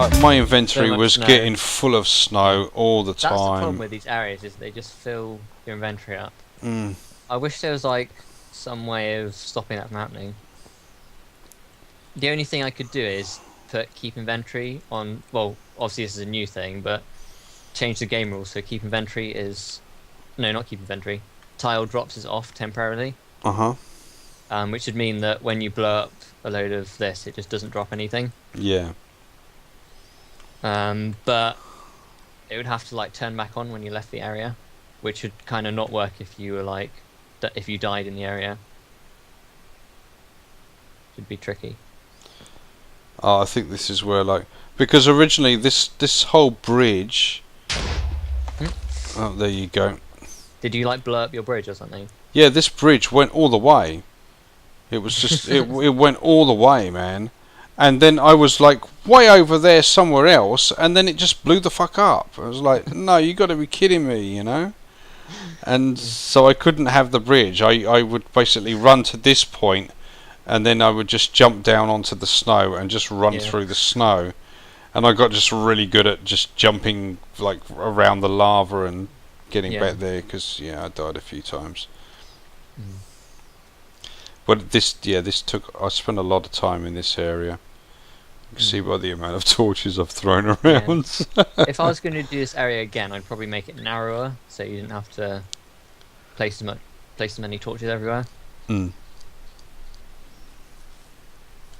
my So inventory much was snow. getting full of snow all the That's the problem time. with these areas, is they just fill your inventory up. Mm. I wish there was like some way of stopping that from happening. The only thing I could do is keep inventory on. Well, obviously this is a new thing, but change the game rules so keep inventory is no, not keep inventory. Tile drops is off temporarily, Uh-huh. which would mean that when you blow up a load of this, it just doesn't drop anything. Yeah. But it would have to like turn back on when you left the area, which would kind of not work if you were like if you died in the area. Should be tricky. Oh, I think this is where, like, because originally this whole bridge. Oh, there you go. Did you like blow up your bridge or something? Yeah, this bridge went all the way. It was just it went all the way, man. And then I was like way over there somewhere else, and then it just blew the fuck up. I was like, no, you got to be kidding me, you know. And so I couldn't have the bridge. I would basically run to this point, and then I would just jump down onto the snow and just run through the snow. And I got just really good at just jumping like around the lava and getting back there, because I died a few times. But this took. I spent a lot of time in this area. You can see by the amount of torches I've thrown around. If I was going to do this area again, I'd probably make it narrower, so you didn't have to place as many torches everywhere. Mm.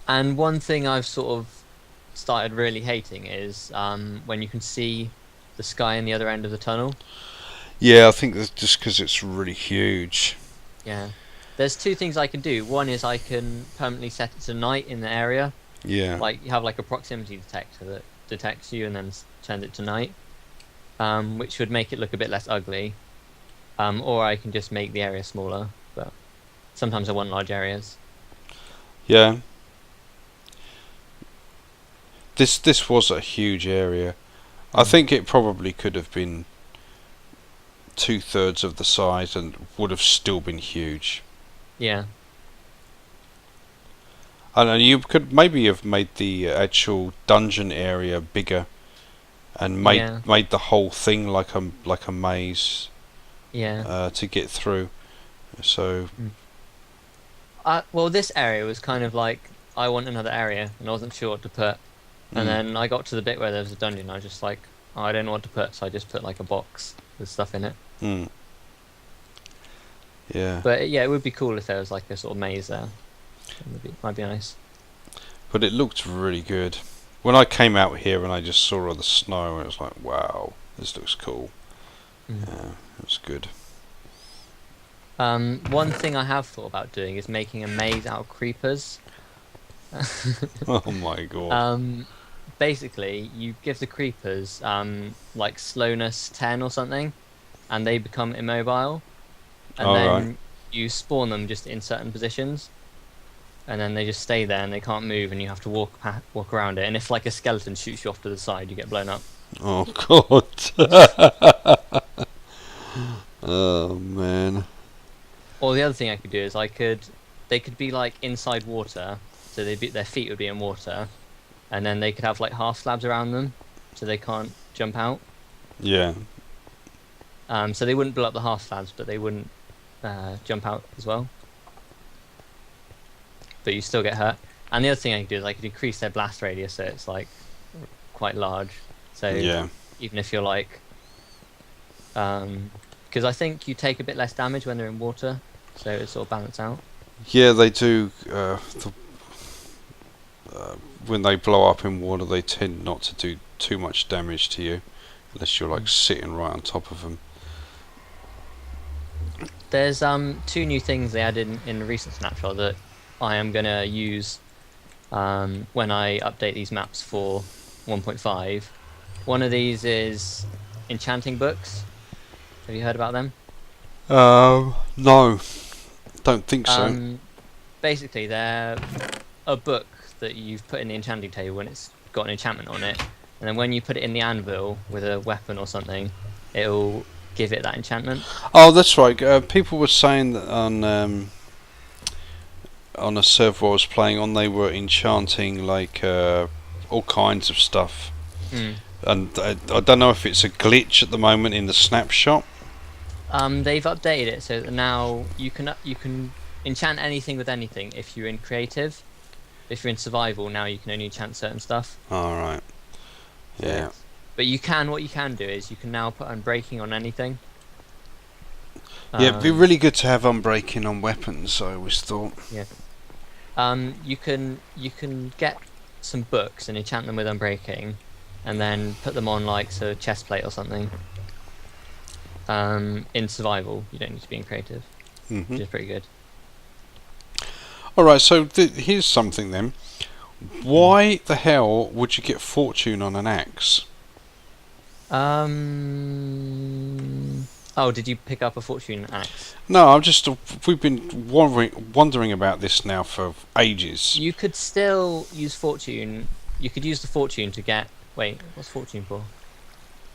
And one thing I've sort of started really hating is when you can see the sky in the other end of the tunnel. Yeah, I think that's just because it's really huge. Yeah. There's two things I can do. One is I can permanently set it to night in the area. Yeah. Like you have like a proximity detector that detects you and then turns it to night, which would make it look a bit less ugly. Or I can just make the area smaller, but sometimes I want large areas. Yeah. This was a huge area. I think it probably could have been 2/3 of the size and would have still been huge. Yeah. I know you could maybe have made the actual dungeon area bigger and made the whole thing like a maze. Yeah. To get through. So. Well, this area was kind of like I want another area, and I wasn't sure what to put. And then I got to the bit where there was a dungeon. I was just like, oh, I don't know what to put, so I just put like a box with stuff in it. Yeah. But yeah, it would be cool if there was like a sort of maze there. Might be nice. But it looked really good. When I came out here and I just saw all the snow, and it was like, wow, this looks cool. Yeah, it was good. One thing I have thought about doing is making a maze out of creepers. Oh my god. Basically, you give the creepers like slowness 10 or something, and they become immobile. And then you spawn them just in certain positions, and then they just stay there and they can't move, and you have to walk around it. And if like a skeleton shoots you off to the side, you get blown up. Oh god. Oh man. Or the other thing I could do is they could be like inside water, so their feet would be in water, and then they could have like half slabs around them, so they can't jump out. Yeah. So they wouldn't blow up the half slabs, but they wouldn't jump out as well. But you still get hurt. And the other thing I could do is I could increase their blast radius, so it's like quite large. So even if you're like, because I think you take a bit less damage when they're in water, so it sort of balance out. Yeah, they do. When they blow up in water, they tend not to do too much damage to you, unless you're like sitting right on top of them. There's two new things they added in the recent snapshot that I am gonna use when I update these maps for 1.5. One of these is enchanting books. Have you heard about them? No, don't think so. Basically, they're a book that you've put in the enchanting table when it's got an enchantment on it, and then when you put it in the anvil with a weapon or something, it'll give it that enchantment. Oh, that's right. People were saying that on a server I was playing on, they were enchanting like all kinds of stuff. Mm. And I don't know if it's a glitch at the moment in the snapshot. They've updated it so that now you can enchant anything with anything if you're in creative. If you're in survival, now you can only enchant certain stuff. All right. Yeah. But what you can do is you can now put unbreaking on anything. Yeah, it'd be really good to have unbreaking on weapons, I always thought. Yeah. You can get some books and enchant them with unbreaking, and then put them on like a chest plate or something. In survival, you don't need to be in creative, which is pretty good. Alright, so here's something then. Why the hell would you get fortune on an axe? Oh, did you pick up a fortune axe? No, we've been wondering about this now for ages. You could still use fortune. You could use the fortune to get... Wait, what's fortune for?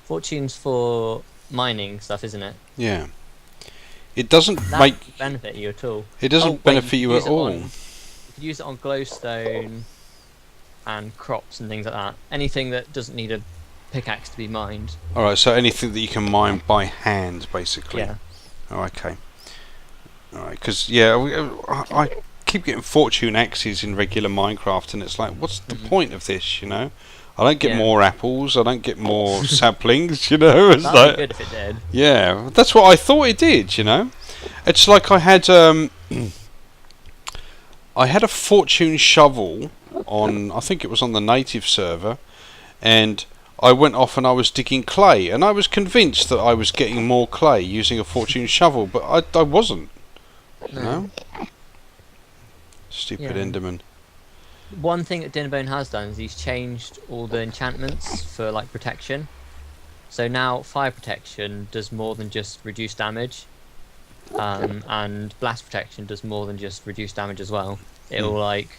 Fortune's for mining stuff, isn't it? Yeah. It doesn't benefit you at all. It doesn't benefit you at all. You could use it on glowstone and crops and things like that. Anything that doesn't need a pickaxe to be mined. Alright, so anything that you can mine by hand, basically. Yeah. Oh, okay. Alright, because, I keep getting fortune axes in regular Minecraft, and it's like, what's the point of this, you know? I don't get more apples, I don't get more saplings, you know? It's That'd be good if it did. Yeah, that's what I thought it did, you know? It's like I had a fortune shovel on, I think it was on the native server, and I went off and I was digging clay, and I was convinced that I was getting more clay using a fortune shovel, but I wasn't. You know? Stupid Enderman. One thing that Dinnerbone has done is he's changed all the enchantments for like protection. So now fire protection does more than just reduce damage, and blast protection does more than just reduce damage as well. It'll like,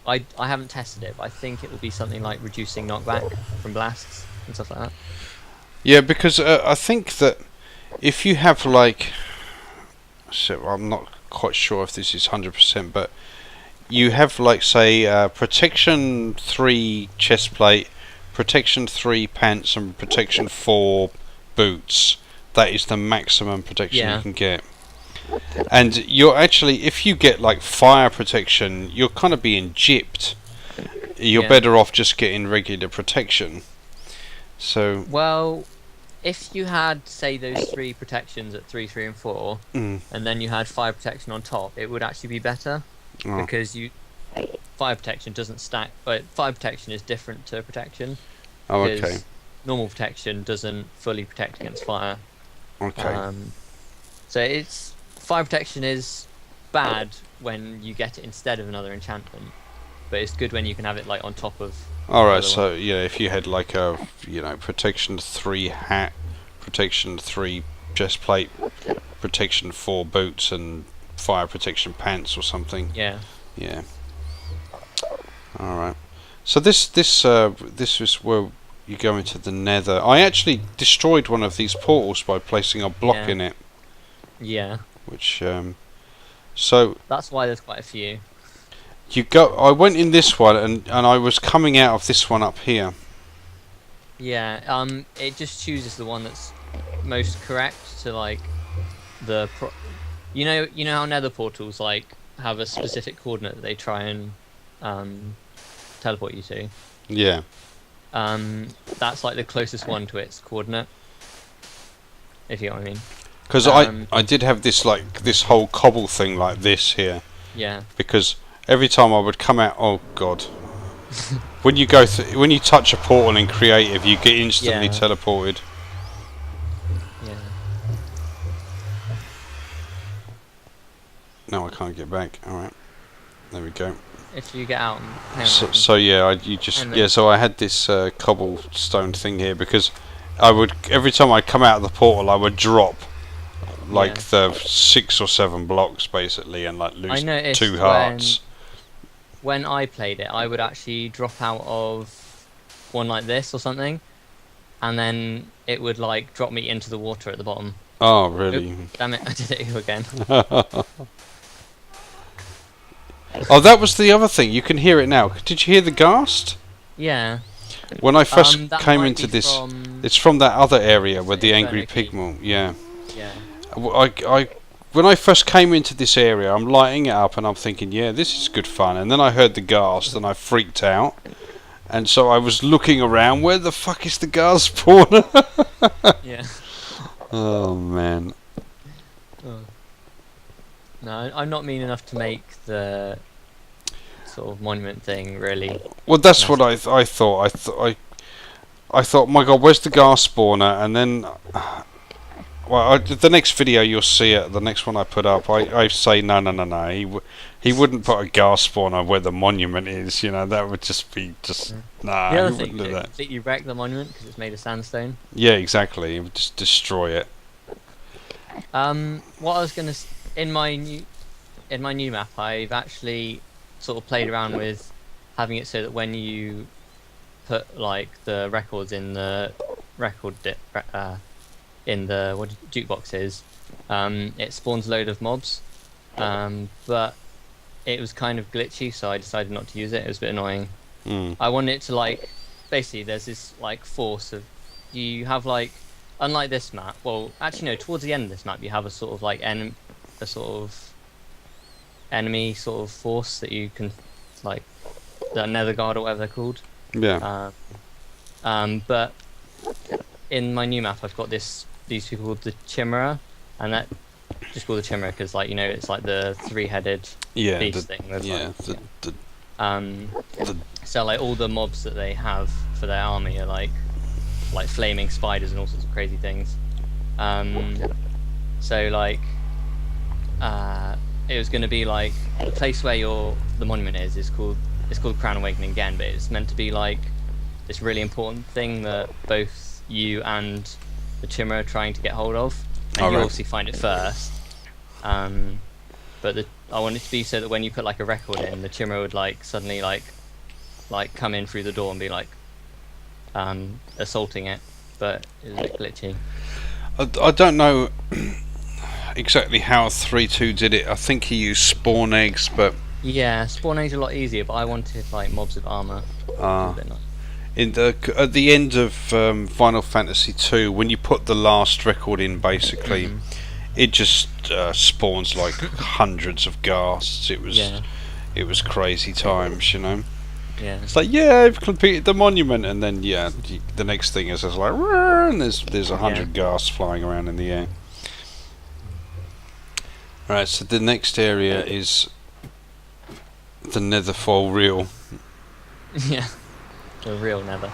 I haven't tested it, but I think it will be something like reducing knockback from blasts and stuff like that. Yeah, because I think that if you have like, so I'm not quite sure if this is 100%, but you have like say protection 3 chest plate, protection 3 pants, and protection 4 boots. That is the maximum protection you can get. And you're actually, if you get like fire protection, you're kind of being gypped. You're better off just getting regular protection. So well, if you had say those 3 protections at 3, 3, and 4, and then you had fire protection on top, it would actually be better. Because fire protection doesn't stack, but fire protection is different to protection. Oh, okay. Normal protection doesn't fully protect against fire. Okay. So it's fire protection is bad when you get it instead of another enchantment, but it's good when you can have it like on top of. All right. So if you had like a protection 3 hat, protection 3 chest plate, protection 4 boots, and fire protection pants or something. Yeah. All right. So this is where you go into the Nether. I actually destroyed one of these portals by placing a block in it. Yeah. Which so that's why there's quite a few. I went in this one and I was coming out of this one up here. Yeah. It just chooses the one that's most correct to like the. You know how Nether portals like have a specific coordinate that they try and teleport you to. Yeah. That's like the closest one to its coordinate. If you know what I mean. Because I did have this whole cobble thing like this here. Yeah. Because every time I would come out, oh god, when you touch a portal in creative, you get instantly teleported. No, I can't get back. All right, there we go. If you get out. So I had this cobblestone thing here because every time I come out of the portal, I would drop like the 6 or 7 blocks basically, and like lose 2 hearts. When I played it, I would actually drop out of one like this or something, and then it would like drop me into the water at the bottom. Oh really? Oops, damn it! I did it again. Oh, that was the other thing. You can hear it now. Did you hear the ghast? Yeah. When I first That came might into be this, from it's from that other area where the Inferno angry Keep. pigment. Yeah. Yeah. When I first came into this area, I'm lighting it up and I'm thinking, yeah, this is good fun. And then I heard the ghast and I freaked out. And so I was looking around, where the fuck is the ghast spawner? Yeah. Oh man. Oh. No, I'm not mean enough to make the sort of monument thing really. Well, that's what Massive. I thought. I thought, my God, where's the ghast spawner? And then, well, the next video you'll see it. The next one I put up, I say no. He wouldn't put a ghast spawner where the monument is. You know, that would just be Yeah. nah. The He other wouldn't thing, do it that. completely wreck the monument because it's made of sandstone. Yeah, exactly. It would just destroy it. What I was gonna in my new map, I've actually sort of played around with having it so that when you put like the records in the in the jukeboxes, it spawns a load of mobs. But it was kind of glitchy, so I decided not to use it. It was a bit annoying. Mm. I wanted it to like basically there's this like force of you have like unlike this map. Well, actually no. Towards the end of this map, you have a sort of like a sort of enemy sort of force that you can like the nether guard or whatever they're called. Yeah. But in my new map, I've got these people called the Chimera, and that just called the Chimera because like it's like the three-headed Yeah. beast thing. With, Yeah. like, The so like all the mobs that they have for their army are like flaming spiders and all sorts of crazy things. So like it was going to be like the place where the monument is called Crown Awakening again, but it's meant to be like this really important thing that both you and the Chimera are trying to get hold of, and you obviously find it first. But I want it to be so that when you put like a record in, the Chimera would like suddenly like come in through the door and be like assaulting it, but it was a bit glitchy. I don't know exactly how 3.2 did it. I think he used spawn eggs, but Yeah, spawn eggs are a lot easier, but I wanted like mobs with armor. at the end of Final Fantasy 2, when you put the last record in, basically, it just spawns like hundreds of ghasts. It was crazy times, you know. Yeah. It's like, yeah, I've completed the monument, and then the next thing is just like, and there's 100 ghasts flying around in the air. Right, so the next area is the Netherfall Real. Yeah, the real nether.